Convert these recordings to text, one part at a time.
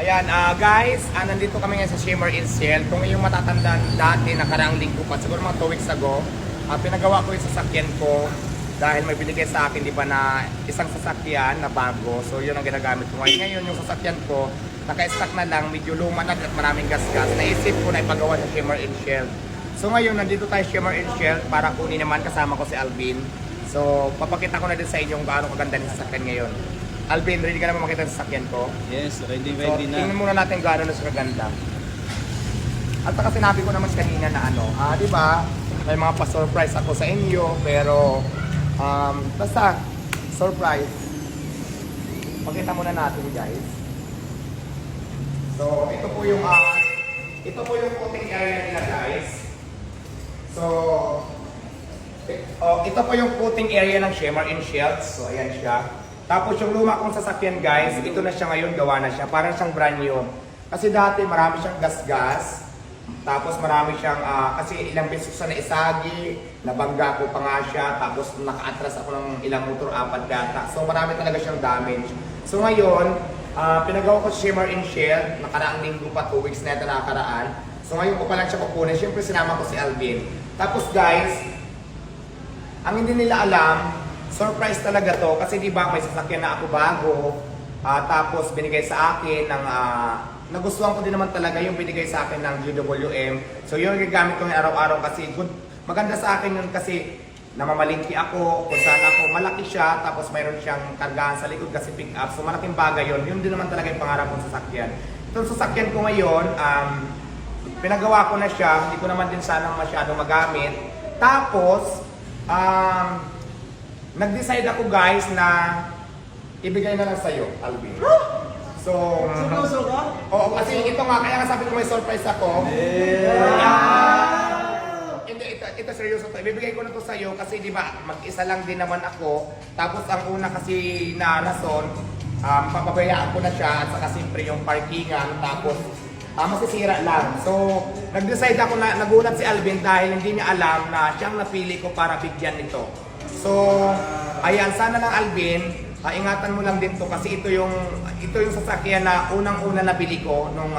Ayan, guys, nandito kami ngayon sa Shimmer in Shell. Kung yung matatandaan dati, nakaraang linggo pa, siguro mga 2 weeks ago, pinagawa ko yung sasakyan ko dahil may binigay sa akin, di ba, na isang sasakyan na bago. So, yun ang ginagamit ko ngayon. Ngayon, yung sasakyan ko, naka-stack na lang, medyo luma na at maraming gas-gas. Naisip ko na ipagawa sa Shimmer in Shell. So, ngayon, nandito tayo Shimmer in Shell para kunin naman kasama ko si Alvin. So, papakita ko na din sa inyo kung gaano kaganda ng sasakyan ngayon. Alvin, ready ka naman makita sa sasakyan ko? Yes, ready So, na. tingnan muna natin gaano na siya kaganda. At saka sinabi ko naman kanina na di ba, may mga pa-surprise ako sa inyo, pero basta, surprise. Pakita muna natin, guys. So, ito po yung coating area nila, guys. So, ito po yung coating area ng Shimmer in Shell. So, ayan siya. Tapos yung luma kong sasakyan, guys, ito na siya ngayon, gawa na siya. Parang siyang brand new. Kasi dati marami siyang gas-gas. Tapos marami siyang, kasi ilang beses sa naisagi, nabangga ko pa nga siya. Tapos naka-atras ako ng ilang motor, 4 yata. So marami talaga siyang damage. So ngayon, pinagawa ko si Shimmer in Shell. Nakaraang linggo pa, 2 weeks na ito nakakaraan. So ngayon ko pa lang siya kukunin. Siyempre sinama ko si Alvin. Tapos guys, ang hindi nila alam, surprise talaga to kasi di ba may sasakyan na ako bago, tapos binigay sa akin ng nagustuhan ko din naman talaga yung binigay sa akin ng GWM. So yun yung gagamit ko ng araw-araw kasi maganda sa akin yun kasi namamalingki ako, kung saan ako, malaki siya, tapos mayroon siyang kargahan sa likod kasi pick up. So malaking bagay yun. Yun din naman talaga yung pangarap kong sasakyan. Itong sasakyan ko ngayon, pinagawa ko na siya, hindi ko naman din sana masyadong magamit. Tapos, nag-decide ako, guys, na ibigay na lang sa'yo, Alvin. So, Seryoso ka? oo, kasi ito nga, kaya nga sabi ko may surprise ako. Hindi, ito seryoso to. Ibibigay ko na to sa'yo kasi di ba, mag-isa lang din naman ako. Tapos ang una kasi na rason, papabayaan ko na siya at saka siyempre yung parkingan. Tapos, masisira lang. So, nag-decide ako na nagulat si Alvin dahil hindi niya alam na siyang napili ko para bigyan nito. So, ayan, sana lang Alvin, ingatan mo lang din to kasi ito yung sasakyan na unang-una nabili ko nung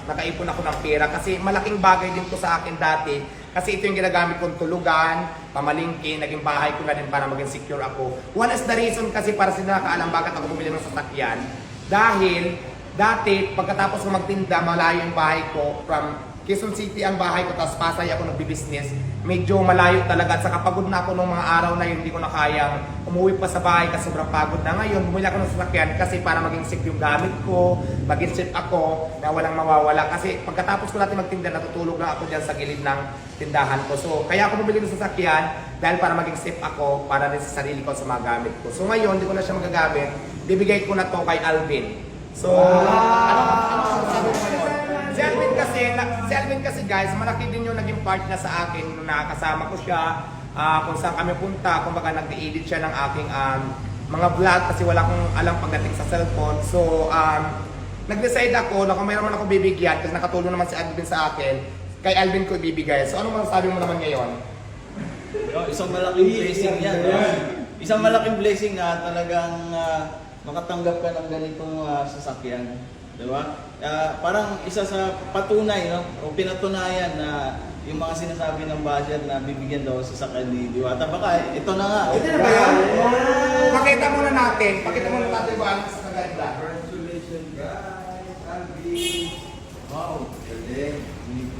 nakaipon ako ng pera kasi malaking bagay din to sa akin dati kasi ito yung ginagamit kong tulugan, pamalingki, naging bahay ko na din para maging secure ako. One is the reason kasi para sila nakaalam bakit ako bumili ng sasakyan dahil dati pagkatapos ko magtinda, malayo yung bahay ko from Quezon City ang bahay ko, tapos Pasay ako nagbi-business. Medyo malayo talaga at saka pagod na ako nung mga araw na yun, hindi ko na kayang umuwi pa sa bahay kasi sobrang pagod na. Ngayon, bumili ako ng sasakyan kasi para maging safe yung gamit ko, maging safe ako na walang mawawala. Kasi pagkatapos ko natin magtinda, natutulog na ako dyan sa gilid ng tindahan ko. So, kaya ako bumili ng sasakyan dahil para maging safe ako, para rin sa sarili ko sa mga gamit ko. So ngayon, hindi ko na siya magagamit, bibigay ko na to kay Alvin. So, ano sabi mo ngayon? Si Alvin kasi guys, malaki din yung naging part na sa akin nung nakakasama ko siya, kung saan kami punta, kung baka nag-edit siya ng aking mga vlog kasi wala akong alam pagdating sa cellphone. So, nag-decide ako na kung mayroon man ako bibigyan kasi nakatulong naman si Alvin sa akin, kay Alvin ko ibibigay. So, ano masasabi mo naman ngayon? Isang malaking blessing yan. Isang malaking blessing na talagang makatanggap ka ng ganitong sasakyan. Diba? Parang isa sa patunay, no? O pinatunayan na yung mga sinasabi ng budget na bibigyan daw sa sasakyan ni Diwata. Baka ito na nga. Ito na ba yan? Pakita muna natin ba ang sa kaganda? Congratulations guys, Alvin. Wow, galing.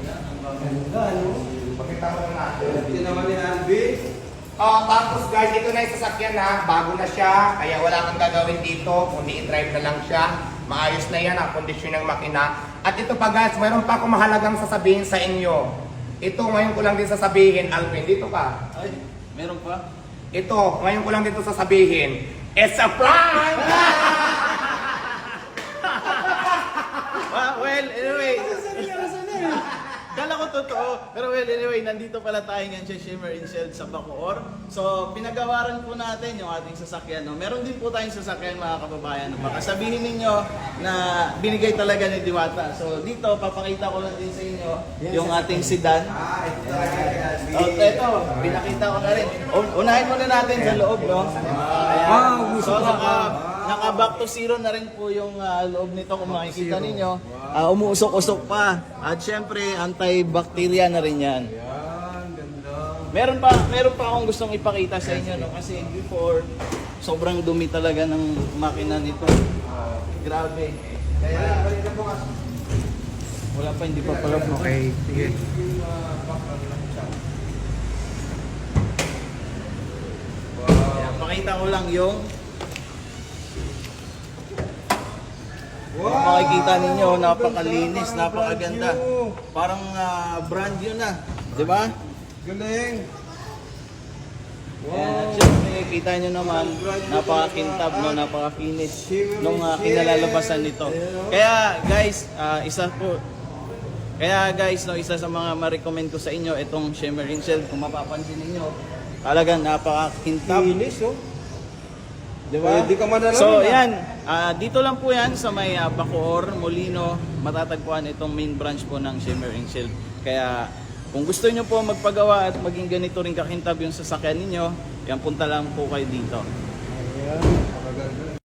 Ang ganda, no? Pakita muna natin. Ito naman ni Alvin. Tapos guys, ito na yung sasakyan na, bago na siya, kaya wala kang gagawin dito, kundi i-drive na lang siya. Maayos na yan ang kondisyon ng makina. At ito pa guys, mayroon pa akong mahalagang sasabihin sa inyo. Ito, ngayon ko lang din sasabihin, Alvin, dito ka. Ay, meron pa? Ito, ngayon ko lang dito sasabihin, it's a prank! Well, anyway. Kala ko totoo. Pero well, anyway, nandito pala tayo ngayon sa Shimmer in Shell sa Bacoor. So, pinagawaran po natin yung ating sasakyan. No? Meron din po tayong sasakyan, mga kababayan. Baka sabihin ninyo na binigay talaga ni Diwata. So, dito, papakita ko lang din sa inyo yung ating sedan. Ito, pinakita ko na rin. Unahin muna natin sa loob, no? Wow, So, Naka-back to zero na rin po yung loob nito kung makikita ninyo. Umuusok-usok pa. At syempre, antibacteria na rin yan. Yan, ganda. Meron pa akong gustong ipakita sa inyo, no? Kasi before, sobrang dumi talaga ng makina nito. Grabe. Kaya, wala pa, hindi pa pala. Okay, sige. Kaya, pakita ko lang yung makikita ninyo, napakalinis, napakaganda. Parang brand new na, di ba? Galing. At syempre, kita nyo naman, napakakintab, no, napaka-finish nung kinalalabasan nito. Kaya guys, isa sa mga ma-recommend ko sa inyo, itong Shimmer in Shell, kung mapapansin ninyo, talagang napaka-kintab. Finish, oh. Diba? Pwede ka madala So, na. yan. Dito lang po yan sa may Bacoor, Molino. Matatagpuan itong main branch po ng Shimmer in Shell. Kaya, kung gusto nyo po magpagawa at maging ganito rin kakintab yung sasakyan ninyo, yan punta lang po kayo dito. Ayan, napakaganda.